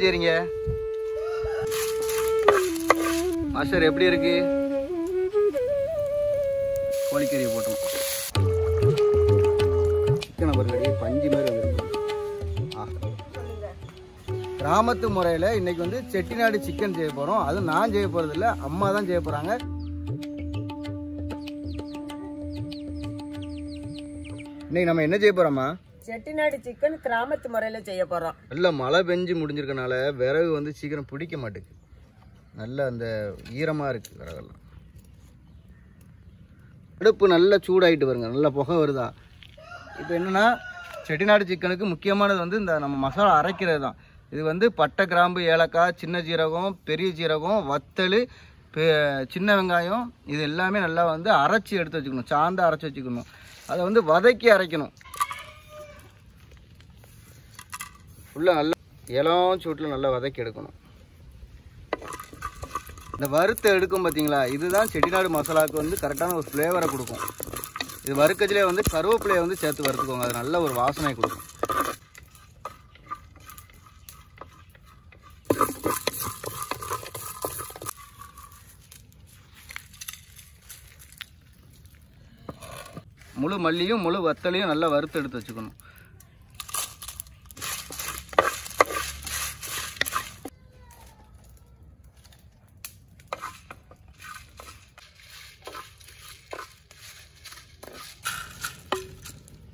சரிங்க மாஸ்டர் எப்படி இருக்கு? கோழிக்கறியை போட்டோம். சிக்கனை பொருளடி பஞ்சு மாதிரி வந்துருக்கு. கிராமத்து முறையில் இன்னைக்கு வந்து செட்டிநாடு சிக்கன் செய்ய போகிறோம். அதுவும் நான் செய்ய போகிறதில்ல, அம்மா தான் செய்ய போகிறாங்க. இன்னைக்கு நம்ம என்ன செய்ய போகிறோம்மா? செட்டிநாடு சிக்கன் கிராமத்து முறையில் செய்ய போகிறோம். நல்ல மழை பெஞ்சு முடிஞ்சிருக்கனால விறகு வந்து சீக்கிரம் பிடிக்க மாட்டேங்குது. நல்ல அந்த ஈரமாக இருக்குது விறகெல்லாம். அடுப்பு நல்லா சூடாகிட்டு வருங்க, நல்லா புகை வருதா. இப்போ என்னென்னா செட்டிநாடு சிக்கனுக்கு முக்கியமானது வந்து இந்த நம்ம மசாலா அரைக்கிறது தான். இது வந்து பட்டை, கிராம்பு, ஏலக்காய், சின்ன ஜீரகம், பெரிய ஜீரகம், வத்தல், சின்ன வெங்காயம், இது எல்லாமே நல்லா வந்து அரைச்சி எடுத்து வச்சுக்கணும். சாந்து அரைச்சி வச்சுக்கணும். அதை வந்து வதக்கி அரைக்கணும். ஃபுல்லாக நல்லா இளம் சூட்டில் நல்லா வதக்கி எடுக்கணும். இந்த வறுத்தை எடுக்கும் பார்த்தீங்களா, இதுதான் செட்டிநாடு மசாலாவுக்கு வந்து கரெக்டான ஒரு ஃப்ளேவரை கொடுக்கும். இது வறுக்கச்சிலே வந்து கருவேப்பிலையை வந்து சேர்த்து வறுத்துக்கோங்க, அது நல்ல ஒரு வாசனை கொடுக்கும். முழு மல்லியும் முழு வத்தலையும் நல்லா வறுத்து எடுத்து வச்சுக்கணும்.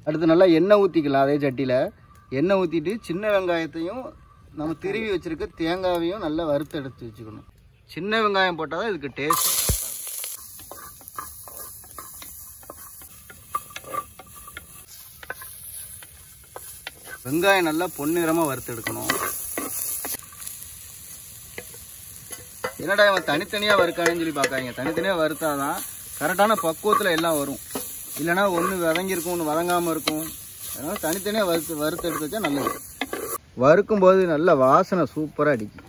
அடுத்து நல்லா எண்ணெய் ஊற்றிக்கலாம். அதே சட்டியில் எண்ணெய் ஊற்றிட்டு சின்ன வெங்காயத்தையும் நம்ம திருவி வச்சுருக்க தேங்காயையும் நல்லா வறுத்து எடுத்து வச்சுக்கணும். சின்ன வெங்காயம் போட்டால் தான் இதுக்கு டேஸ்ட்டு. வெங்காயம் நல்லா பொன்னிறமாக வறுத்து எடுக்கணும். என்னடா இவன் தனித்தனியாக வறுக்கானேன்னு சொல்லி பார்க்காங்க. தனித்தனியாக வறுத்தாதான் கரெக்டான பக்குவத்தில் எல்லாம் வரும். இல்லைனா ஒன்று வதங்கியிருக்கும், ஒன்று வதங்காமல் இருக்கும். அதனால் தனித்தனியாக வறுத்து எடுத்து வச்சா நல்லது. வறுக்கும்போது நல்ல வாசனை சூப்பராக அடிக்கும்.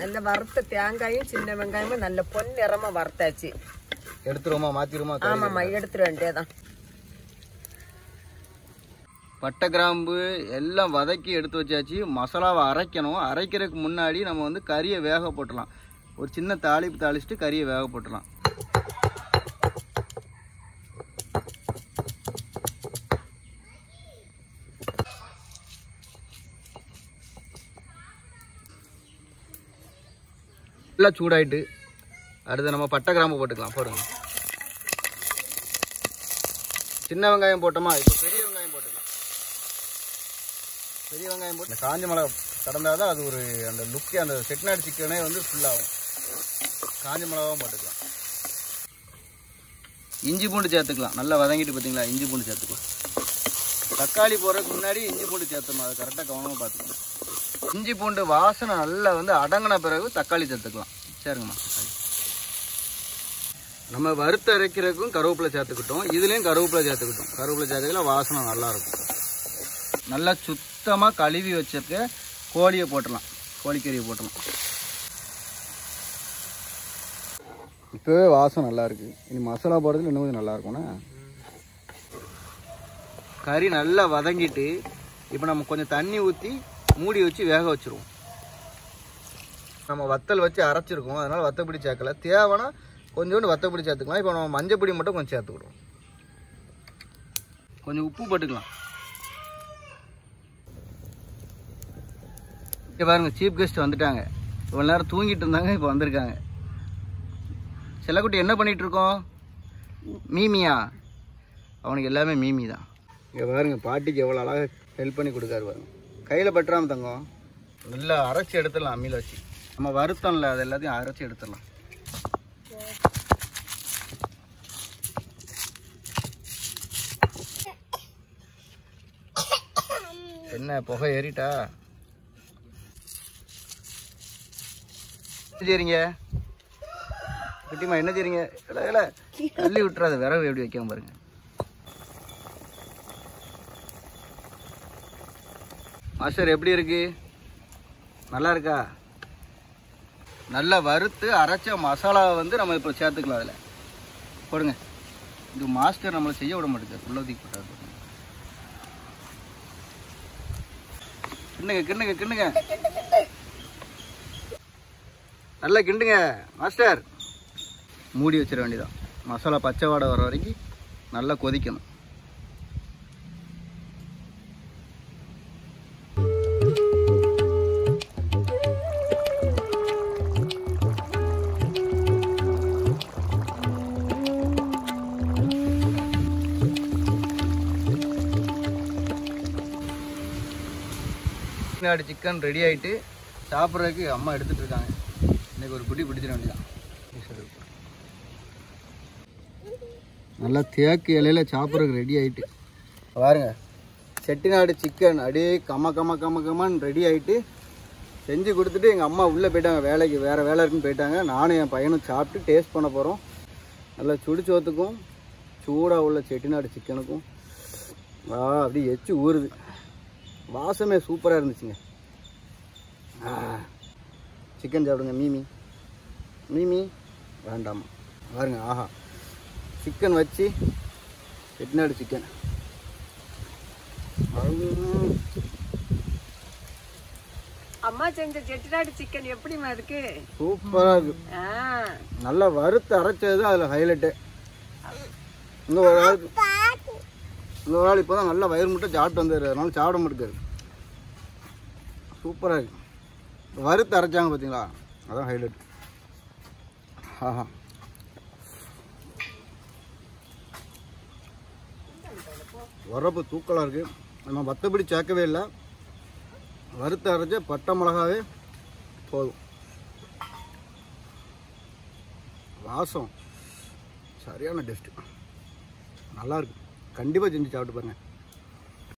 நல்ல வறுத்த தேங்காயும் சின்ன வெங்காயமும் நல்ல பொன்னிறமாக வறுத்தாச்சு. எடுத்துருவோமா, மாற்றிடுவோமா? ஆமாம்மா, எடுத்துட வேண்டியதான். பட்டை, கிராம்பு எல்லாம் வதக்கி எடுத்து வச்சாச்சு. மசாலாவை அரைக்கணும். அரைக்கிறதுக்கு முன்னாடி நம்ம வந்து கறியை வேக போட்டுடலாம். ஒரு சின்ன தாளிப்பு தாளிச்சுட்டு கறியை வேக போட்டுடலாம். எல்லாம் சூடாயிட்டு அடுத்து நம்ம பட்டை, கிராம்பு போட்டுக்கலாம். போடுங்க. சின்ன வெங்காயம் போட்டோமா, இப்போ பெரிய வெங்காயம் போட்டுக்கலாம். பெரிய வெங்காயம் போட்டு காஞ்ச மிளகா கடந்தால் தான் அது ஒரு அந்த லுக்கே, அந்த செட்டிநாடு சிக்கனே வந்து ஃபுல்லாகும். காஞ்ச மிளகாவும் போட்டுக்கலாம். இஞ்சி பூண்டு சேர்த்துக்கலாம். நல்லா வதங்கிட்டு பார்த்தீங்களா, இஞ்சி பூண்டு சேர்த்துக்கலாம். தக்காளி போடுறதுக்கு முன்னாடி இஞ்சி பூண்டு சேர்த்துக்கணும். அதை கரெக்டாக கவனமாக பார்த்துக்கணும். இஞ்சி பூண்டு வாசனை நல்லா வந்து அடங்கின பிறகு தக்காளி சேர்த்துக்கலாம். சரிங்கம்மா. தக்காளி நம்ம வறுத்து அரைக்கிறதுக்கும் கருவேப்பிலை சேர்த்துக்கிட்டோம். இதுலேயும் கருவேப்பிலை சேர்த்துக்கிட்டோம். கருவேப்பிலை சேர்த்துக்கலாம், வாசனை நல்லாயிருக்கும். நல்லா சுத்தமாக கழுவி வச்சிருக்க கோழியை போட்டுடலாம். கோழிக்கறியை போட்டுடலாம். இப்போவே வாசனை நல்லாயிருக்கு. இனி மசாலா போடுறதுல இன்னும் கொஞ்சம் நல்லாயிருக்கும்ண்ணா. கறி நல்லா வதங்கிட்டு இப்போ நம்ம கொஞ்சம் தண்ணி ஊற்றி மூடி வச்சு வேக வச்சுருவோம். நம்ம வத்தல் வச்சு அரைச்சிருக்கோம், அதனால் வத்தப்பொடி சேர்க்கல. தேவைன்னா கொஞ்சோண்டு வத்தப்பொடி சேர்த்துக்கலாம். இப்போ நம்ம மஞ்சப்பொடி மட்டும் கொஞ்சம் சேர்த்துக்கிடுவோம். கொஞ்சம் உப்பு போட்டுக்கலாம். இப்போ பாருங்க, சீஃப் கெஸ்ட் வந்துட்டாங்க. இவ்வளோ நேரம் தூங்கிட்டு இருந்தாங்க, இப்போ வந்திருக்காங்க. செல்லக்குட்டி என்ன பண்ணிகிட்டு இருக்கோம்? மீமியா? அவனுக்கு எல்லாமே மீமி தான். இங்கே பாருங்க, பாட்டிக்கு எவ்வளோ அழகாக ஹெல்ப் பண்ணி கொடுக்காரு பாருங்க. கையில் பற்றாமல் தங்கம். நல்லா அரைச்சி எடுத்துடலாம். அம்மியில் வச்சு நம்ம வருத்தம்ல, அது எல்லாத்தையும் அரைச்சி எடுத்துடலாம். என்ன புகை ஏறிட்டா? சரிங்க குட்டிமா, என்ன செய்றீங்க? இல்லை தள்ளி விட்டுறாத, விறகு எப்படி வைக்காம பாருங்க. மாஸ்டர் எப்படி இருக்கு? நல்லா இருக்கா? நல்லா வறுத்து அரைச்ச மசாலாவை வந்து நம்ம இப்போ சேர்த்துக்கலாம். அதில் போடுங்க. இது மாஸ்டர் நம்மளை செய்ய விட மாட்டேங்குது. உள்ளதுக்கு போட்டாரு. கிண்டுங்க கிண்டுங்க கிண்டுங்க, நல்லா கிண்டுங்க மாஸ்டர். மூடி வச்சிட வேண்டியதான். மசாலா பச்சை வாடை வர வரைக்கும் நல்லா கொதிக்கணும். செட்டிநாடு சிக்கன் ரெடி ஆகிட்டு சாப்பிட்றதுக்கு அம்மா எடுத்துகிட்டு இருக்காங்க. இன்றைக்கி ஒரு பிடி பிடிச்சிட வேண்டியதான். நல்லா தேக்கு இலையில் சாப்பிட்றதுக்கு ரெடி ஆகிட்டு பாருங்க. செட்டிநாடு சிக்கன் அப்படியே கம்மன்னு ரெடி ஆகிட்டு செஞ்சு கொடுத்துட்டு எங்கள் அம்மா உள்ளே போயிட்டாங்க, வேலைக்கு வேறு வேலை இருக்குன்னு போயிட்டாங்க. நானும் என் பையனும் சாப்பிட்டு டேஸ்ட் பண்ண போகிறோம். நல்லா சுடிச்சோத்துக்கும் சூடாக உள்ள செட்டிநாடு சிக்கனுக்கும் அப்படியே எச்சு ஊறுது. வாசமே சூப்பராக இருந்துச்சுங்க. சிக்கன் சாப்பிடுங்க மீமி. மீமி வேண்டாமா பாருங்க. ஆஹா, சிக்கன் வச்சு செட்டிநாடு சிக்கன் அம்மா செஞ்ச செட்டிநாடு சிக்கன் எப்படிமா இருக்கு? சூப்பரா இருக்கு. நல்லா வறுத்து அரைச்சது தான் அதுல ஹைலைட்டு. இந்த ஒரு ஆள் இப்போதான் நல்லா வயிறு முட்டை சாப்பிட்டு வந்துடுறாரு, அதனால சாப்பிட மாட்டேங்காரு. சூப்பரா இருக்கு. வறுத்து அரைச்சாங்க பார்த்தீங்களா, அதான் ஹைலைட். ஆஹா, வரப்பு தூக்கலாக இருக்குது. நம்ம மற்றபடி சேர்க்கவே இல்லை, வறுத்து அரைச்ச பட்டை மிளகாவே போதும். வாசம் சரியான டேஸ்ட்டு, நல்லாயிருக்கு. கண்டிப்பாக செஞ்சு சாப்பிட்டு பாருங்க.